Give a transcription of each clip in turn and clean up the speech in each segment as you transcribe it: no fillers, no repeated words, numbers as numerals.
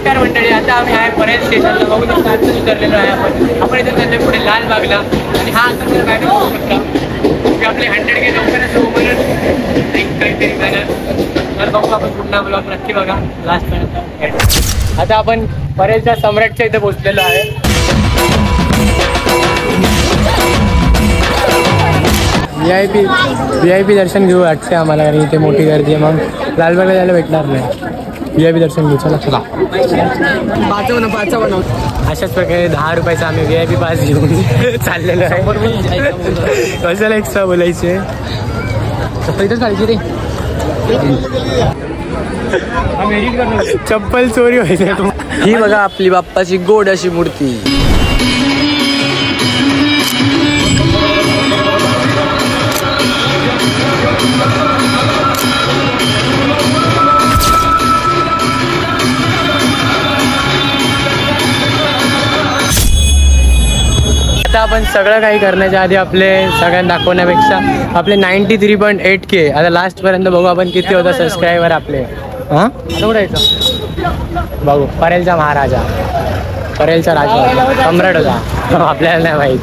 नमस्कार मंडळी, आता आम्ही आहे परेल स्टेशनला. बघू शकता आता उतरलेलो आहे आपण इथे चाललोय पुढे लालबागला. आणि हा आता जर काय बघू शकता की आपले 100K लवकरच होऊ म्हणून काहीतरी झालं. तर बघू आपण पुन्हा ब्लॉग नक्की बघा लास्टपर्यंत. आता आपण परेलच्या सम्राटच्या इथे पोहोचलेलो आहे. VIP दर्शन घेऊ वाटते आम्हाला, कारण इथे मोठी गर्दी आहे. मग लालबागला जायला भेटणार नाही. VIP दर्शन घेऊ. चला चला 5 अशाच प्रकारे 10 रुपयाचा आम्ही VIP पास घेऊन चाललेलो आहे. कशाला एक्स्ट्रा बोलायचे, इथंच काढायची रे. चप्पल चोरी व्हायची. ही बघा आपली बाप्पाची गोड अशी मूर्ती. आता आपण सगळं काही करण्याच्या आधी आपले सगळ्यांना दाखवण्यापेक्षा आपले 93.8K आता लास्ट पर्यंत बघू आपण किती होता सबस्क्रायबर आपले. हां उडायचं बघू. परेलचा महाराजा, परेलचा राजा, सम्राट होता, आपल्याला नाही माहीत.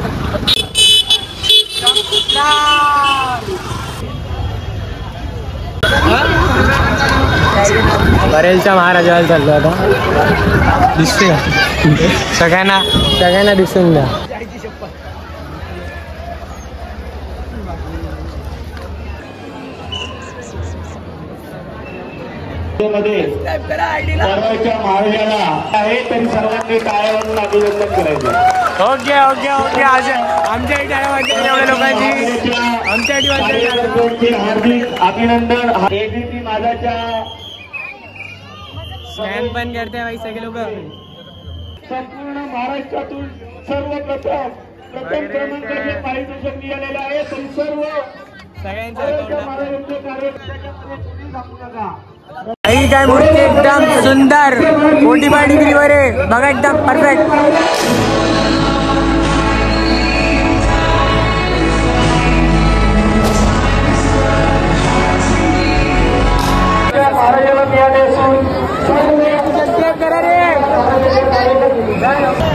परेलच्या महाराजाला चाललो आता. दिसते का सगळ्यांना दिसून द्या. परवाच्या महाराजाला आहे तरी सर्वांनी टाळ्यावरून अभिनंदन करायचं. Okay okay okay. आज आमच्या इथे एवढ्या लोकांची आमच्या हार्दिक अभिनंदन. ABP माझाच्या स्कॅन पण करते भाई सगळे लोक. संपूर्ण महाराष्ट्रातून सर्वप्रथम क्रमांकाचे पारितोषिक मिळालेले आहे. तरी सर्व महाराजांचे कार्य काही काय मूर्ती एकदम सुंदर 45 डिग्रीवर आहे बघा, एकदम परफेक्ट.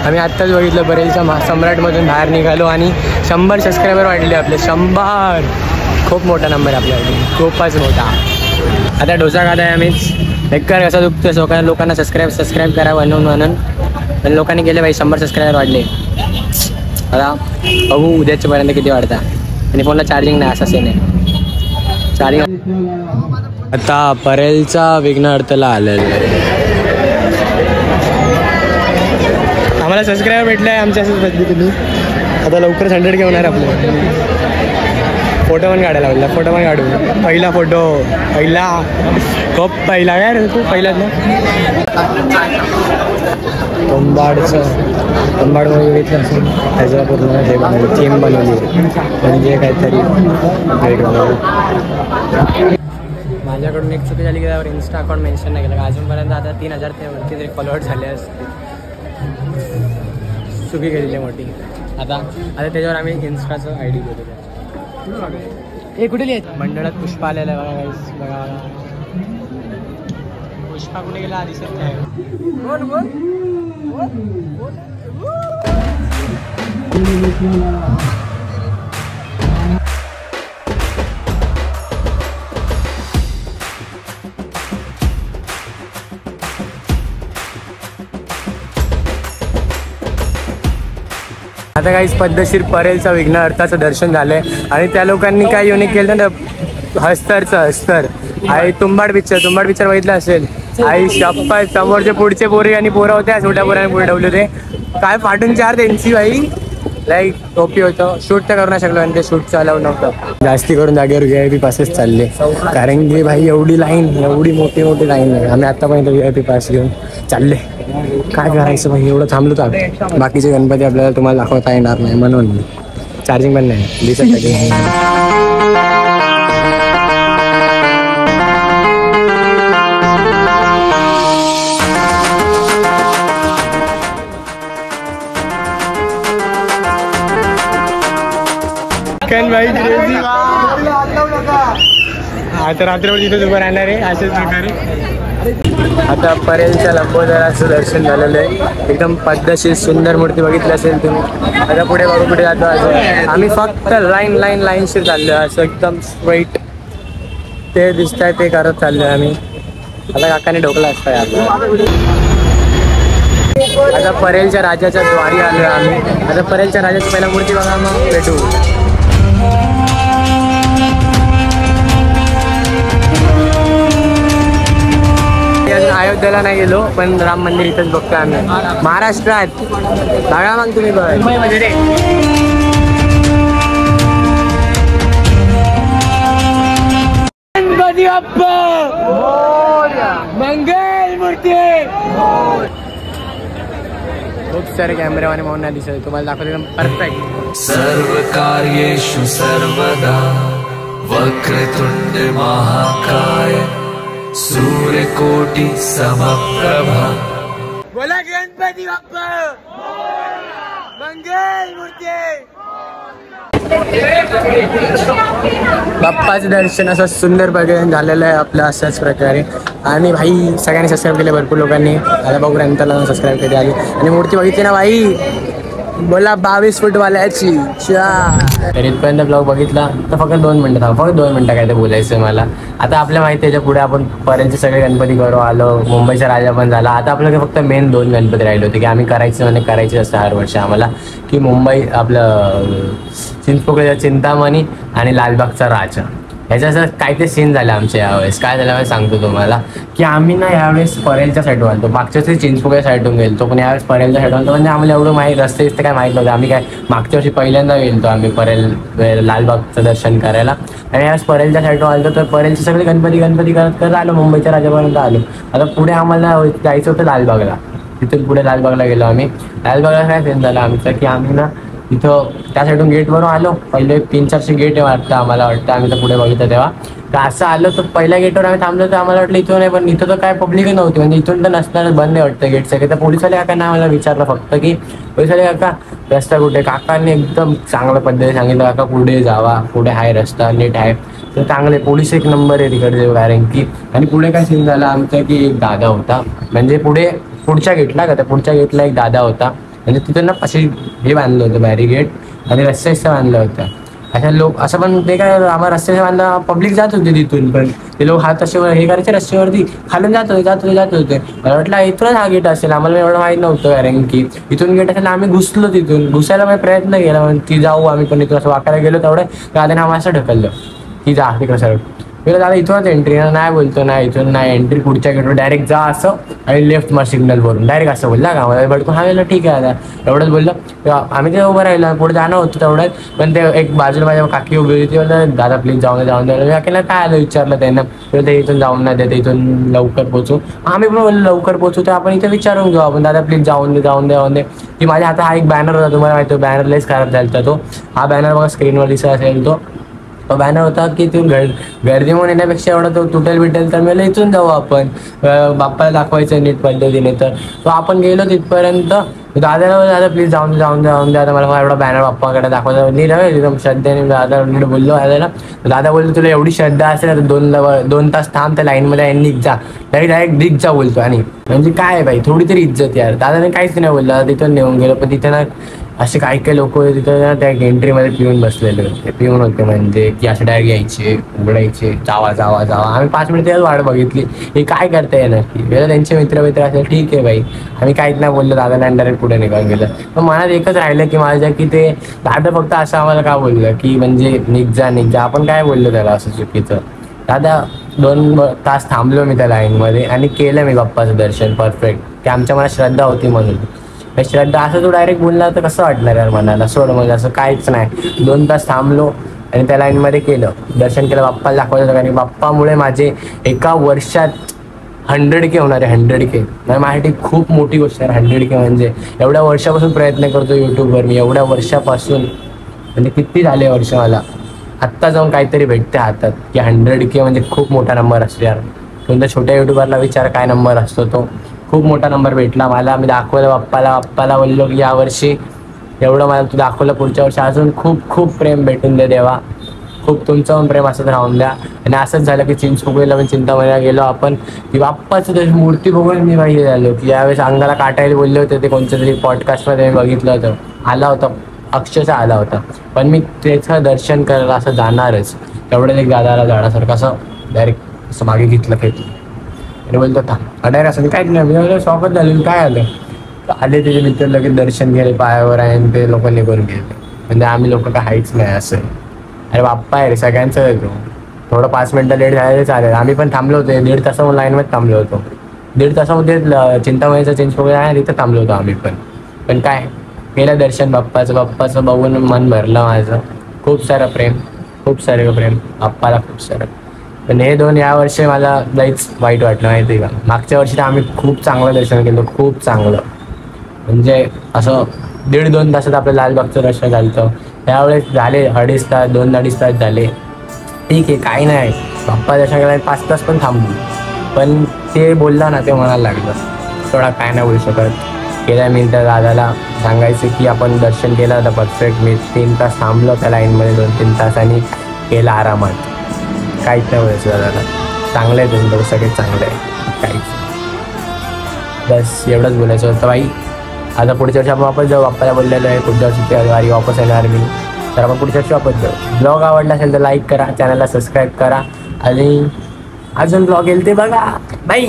आम्ही आत्ताच बघितलं परेलच्या सम्राटमधून बाहेर निघालो आणि 100 सबस्क्रायबर वाढले आपले. 100 खूप मोठा नंबर आपल्याकडे, खूपच मोठा. आता डोसा खात आहे आम्हीच. बेकार कसा दुखतोय. लोकांना सबस्क्राईब करा म्हणून पण लोकांनी केले भाई. 100 सबस्क्रायबर वाढले. आता बघू उद्याच्यापर्यंत किती वाढता. आणि फोनला चार्जिंग नाही, असा सेन आहे चार्जिंग. आता परेलचा विघ्नहर्ताला आलेला आहे. आम्हाला सबस्क्रायबर भेटलं आहे आमच्या असंच पद्धतीने. आता लवकरच 100K होणार आपलं. फोटो पण काढायला लागला. फोटो पण काढू. पहिला फोटो खूप पहिला काय रे तू पहिलाच ना. तंबाडमध्ये घेतलं असेल त्याचं पूर्ण हे बनवलं, थीम बनवली म्हणजे काहीतरी वेट बनवलं. माझ्याकडून एक चुकी झाली की त्यावर इन्स्टा अकाउंट मेन्शन नाही केलं. अजूनपर्यंत आता 3000 ते वरती तरी फॉलोअर्स झाले असते. चुकी केलेली मोठी. आता त्याच्यावर आम्ही इन्स्टाचं ID केलेलं. हे कुठे लिहायचं. मंडळात पुष्पा आलेला आहे बघा. पुष्पा कुठे गेला दिसत नाही. आता काहीच पद्धतशीर परेलचा विघ्नहर्ताचं दर्शन झालंय. आणि त्या लोकांनी काय युनिक केलं ना, हस्तर आई तुंबाड पिक्चर बघितलं असेल. आई शप्पा समोरचे पुढचे पोरी आणि पोरं होत्या, छोट्या पोरांनी पुढे ठेवले होते. काय फाटून 4 त्यांची बाई. लाईक टोपी होतं. शूट तर करू नाही शकलो आणि ते शूट चालवलं नव्हतं. जास्ती करून जागेवर VIP पासेस चालले, कारण की भाई एवढी मोठी लाईन आहे. आम्ही आत्तापर्यंत VIP पास घेऊन चालले. काय करायचं भाई, एवढं थांबलो तर बाकीचे गणपती आपल्याला तुम्हाला दाखवता येणार नाही म्हणून. चार्जिंग पण नाही दिसत. भाई आता रात्रभर तिथेच उभं राहणार आहे अशाच प्रकारे. आता परेलच्या लंबोदराचं दर्शन झालेलं आहे. एकदम पद्धतशीर सुंदर मूर्ती बघितली असेल तुम्ही. आता पुढे बघू कुठे जातो असं. आम्ही फक्त लाईनशीर चाललो असं एकदम स्ट्रेट. ते दिसत आहे ते करत चाललो आम्ही. आता काकाने ढोकला असता आता परेलच्या राजाच्या द्वारी आलो आम्ही. आता परेलच्या राजाची पहिला मूर्ती बघा मग भेटू. अयोध्येला नाही गेलो पण राम मंदिर इथंच बघतो आम्ही महाराष्ट्रात. बघा मग तुम्ही गणपती बाप्पा मंगल मूर्ती. खूप सारे कॅमेरावाने म्हणून नाही दिसत तुम्हाला दाखवतो एकदम परफेक्ट. सर्व कार्येषु सर्वदा वक्रतुंड महाकाय सूर्यकोटि समप्रभा. बोला गणपती बाप्पा मंगल मूर्ती. बाप्पाचं दर्शन असं सुंदर प्रकारे झालेलं आहे आपलं अशाच प्रकारे. आणि भाई सगळ्यांनी सबस्क्राईब केले भरपूर लोकांनी. आता बघू नंतर सबस्क्राईब केली आली. आणि मूर्ती बघितली ना भाई बोला 22 फूटवाल्याची. तर इथपर्यंत ब्लॉग बघितला तर फक्त 2 मिनटं फक्त 2 मिनटं काय ते बोलायचं मला. आता आपल्या माहिती त्याच्या पुढे आपण पर्यंतचे सगळे गणपती करू आलो. मुंबईचा राजा पण झाला. आता आपल्याला फक्त मेन 2 गणपती राहिले होते की आम्ही करायचे असतं हर वर्षी आम्हाला की मुंबई आपलं चिंचपोकळीचा चिंतामणी आणि लालबागचा राजा. ह्याच्या असं काय ते सीन झालं आमच्या यावेळेस. काय झालं सांगतो तुम्हाला की आम्ही ना यावेळेस परेलच्या साईडवर आलतो. मागच्या वर्षी चिंचपोकळ्या साईडून गेलतो पण यावेळेस परेलच्या साईडवर आलतो. म्हणजे आम्हाला एवढं माहीत रस्ते काय माहीत नव्हतं. आम्ही काय मागच्या वर्षी पहिल्यांदा गेलतो आम्ही परेल लालबागचं दर्शन करायला. आणि यावेळेस परेलच्या साईडवर आलतो तर परेलचे सगळे गणपती करत आलो. मुंबईच्या राजापर्यंत आलो. आता पुढे आम्हाला जायचं होतं लालबागला. तिथून पुढे लालबागला गेलो आम्ही. लालबागला काय सीन झालं आमचं की आम्ही ना इथं त्या साईडून गेटवरून आलो. पहिले 3-400 गेट आहे वाटतं आम्हाला वाटतं. आम्ही तर पुढे बघितलं तेव्हा तर असं आलो तर पहिल्या गेटवर आम्ही थांबलो तर आम्हाला वाटलं इथून नाही पण इथं तर काय पब्लिकच नव्हती. म्हणजे इथून तर नसणारच बंद आहे वाटतं गेट सगळे. तर पोलिसवाले काकांना आम्हाला विचारलं फक्त की पोलिसवाले काका रस्ता कुठे. काकांनी एकदम चांगल्या पद्धतीने सांगितलं काका पुढे जावा पुढे आहे रस्ता नीट आहे. तर चांगले पोलीस 1 नंबर आहे तिकडचे कारण की. आणि पुढे काय सीन झाला आमचं की एक दादा होता म्हणजे पुढच्या गेटला का त्या पुढच्या गेटला एक दादा होता. म्हणजे तिथं ना असे हे बांधलं होतं बॅरिगेट आणि रस्त्याचं बांधलं होतं. अशा लोक असं पण ते काय आम्हाला रस्त्याचं बांधला पब्लिक जात होते तिथून पण ते लोक हात असे हे करायचे रस्त्यावरती खालून जात होते. मला वाटलं इथूनच हा गेट असेल. आम्हाला एवढं माहीत नव्हतं कारण की इथून गेट असेल. आम्ही घुसलो तिथून घुसायला मी प्रयत्न केला म्हणजे ती जाऊ आम्ही पण इथून असं वाकायला गेलो तेवढं दादाने आम्हाला असं ढकललं की जा तिकडं सर. दादा इथूनच एंट्री नाही बोलतो नाही इथून नाही एंट्री पुढच्या गेटवर डायरेक्ट जा असं आणि लेफ्ट मार सिग्नल वरून डायरेक्ट असं बोलला का मला भडकून हा गेलं ठीक आहे दादा एवढंच बोललं. आम्ही ते उभं राहिलं पुढे जाणं होतं तेवढंच. पण ते एक बाजूला माझ्या काकी उभी होती बोललं दादा प्लीज जाऊन दे. काकीला काय आलं विचारलं त्यांना ते इथून जाऊन नाही देते इथून लवकर पोचू. आम्ही पण बोललो लवकर पोचू तर आपण इथे विचारून घेऊ आपण दादा प्लीज जाऊन दे. की माझ्या हातात हा एक बॅनर होता तुम्हाला माहिती बॅनर लेस खराब झाला तो. हा बॅनर बघा स्क्रीनवर दिसत असेल तो बॅनर होता की तू गर्दी म्हणून येण्यापेक्षा एवढा तो बिटेल तर मला इथून जाऊ आपण बाप्पाला दाखवायचं नीट पद्धतीने. तर तो आपण गेलो तिथपर्यंत दादा प्लीज जाऊन दे आता मला एवढा बॅनर बाप्पाकडे दाखवायचा नीट हवे एकदम श्रद्धेने. दादा नीट बोललो दादा बोललो तुला एवढी श्रद्धा असेल तर 2 तास थांब त्या लाईनमध्ये आणि निघ जा डायरेक्ट दिग जा बोलतो. आणि म्हणजे काय बाई थोडी तरी इज्जत यार. दादाने काहीच नाही बोललं तिथून नेऊन गेलो. पण तिथे ना असे काही लोक तिथं ना त्या एंट्रीमध्ये पिऊन बसलेले होते. पिऊन होते म्हणजे की असे डायरेक्ट यायचे उघडायचे जावा. आम्ही 5 मिनिट त्याच वाट बघितली हे काय करता येणार की त्यांचे मित्र असेल ठीक आहे बाई. आम्ही काहीच नाही बोललो दादाला डायरेक्ट पुढे निघून गेलं. पण मनात एकच राहिलं की माझ्या की ते दादा फक्त असं आम्हाला का बोललं की म्हणजे निघ जा. आपण काय बोललो त्याला असं चुकीचं. दादा 2 तास थांबलो मी त्या लाईनमध्ये आणि केलं मी बाप्पाचं दर्शन परफेक्ट. ते आमच्या मनात श्रद्धा होती म्हणून. श्रद्धा असं तू डायरेक्ट बोलला तर कसं वाटणार यार मनाला सोड. म्हणजे असं काहीच नाही 2 तास थांबलो आणि त्या लाईनमध्ये केलं दर्शन केलं बाप्पाला दाखवायचं. कारण बाप्पामुळे माझे एका वर्षात 100K होणार आहे 100K. माझ्यासाठी खूप मोठी गोष्ट आहे 100K. म्हणजे एवढ्या वर्षापासून प्रयत्न करतो यूट्यूबवर मी एवढ्या वर्षापासून म्हणजे किती झाले वर्ष मला आत्ता जाऊन काहीतरी भेटते हातात की 100K म्हणजे खूप मोठा नंबर असतो यार. तुमच्या छोट्या युट्यूबरला विचार काय नंबर असतो तो. खूप मोठा नंबर भेटला मला. मी दाखवलं बाप्पाला बोललो की यावर्षी एवढं मला तू दाखवलं पुढच्या वर्षी अजून खूप प्रेम भेटून दे देवा. खूप तुमचं पण प्रेम असंच राहून द्या. आणि असंच झालं की चिंचपोकळीला पण चिंतामणीला गेलो आपण, ती बाप्पाची तशी मूर्ती बघून मी माहिती झालो की यावेळेस अंगाला काटायला बोलले होते. ते कोणत्या तरी पॉडकास्टमध्ये मी बघितलं होतं, आला होता, अक्षरशः आला होता. पण मी त्याचं दर्शन करायला असं जाणारच, तेवढंच एक दादाला झाडासारखं असं डायरेक्ट असं मागे घेतलं फेकलं आणि बोलतो थांब डायरेक्ट असं. काय नाही, शॉकच झालं, काय आलं आले त्याचे मित्र लगेच दर्शन गेले पायावर आहे आणि ते लोक निघून गेले. म्हणजे आम्ही लोक काय हायच नाही असं. अरे बाप्पा आहे रे सगळ्यांचं येतो. थोडं 5 मिनटं लेट झाले चालेल. आम्ही पण थांबलो होतो 1.5 तासाहून लाईनमध्ये थांबलो होतो. 1.5 तासामध्ये चिंतामणीचं चिंचपोकळी आहे तिथं थांबलो होतो आम्ही पण काय गेलं दर्शन बाप्पाचं बघून मन भरलं माझं. खूप सारं प्रेम बाप्पाला खूप सारं. पण हे 2 या वर्षी मला लईच वाईट वाटलं माहिती आहे का. मागच्या वर्षी तर आम्ही खूप चांगलं दर्शन केलं, खूप चांगलं. म्हणजे असं 1.5-2 तासात आपलं लालबागचं दर्शन झालं होतं. त्यावेळेस झाले 2.5 तास 2-2.5 तास झाले. ठीक आहे काही नाही, बाप्पा दर्शन केला 5 तास पण थांबू. पण ते बोलला ना ते मनाला लागलं. थोडा काय नाही बोलू शकत. गेल्या मी त्या दादाला सांगायचं की आपण दर्शन केलं होतं परफेक्ट. मी 3 तास थांबलो त्या लाईनमध्ये 2-3 तासांनी केलं आरामात. काहीच नाही बोलायचं दादाला. चांगलं आहे तुमचं सगळे चांगलं आहे. काहीच बस एवढंच बोलायचं होतं बाई. आता पुढच्या वर्षी आपण वापस जाऊ. बाप्पाला बोललेलं आहे पुढच्या वर्षी वारी वापस येणार मी, तर आपण पुढच्या वर्षी वापस जाऊ. ब्लॉग आवडला असेल तर लाईक करा, चॅनलला सबस्क्राईब करा आणि अजून ब्लॉग येईल ते बघा. बाई.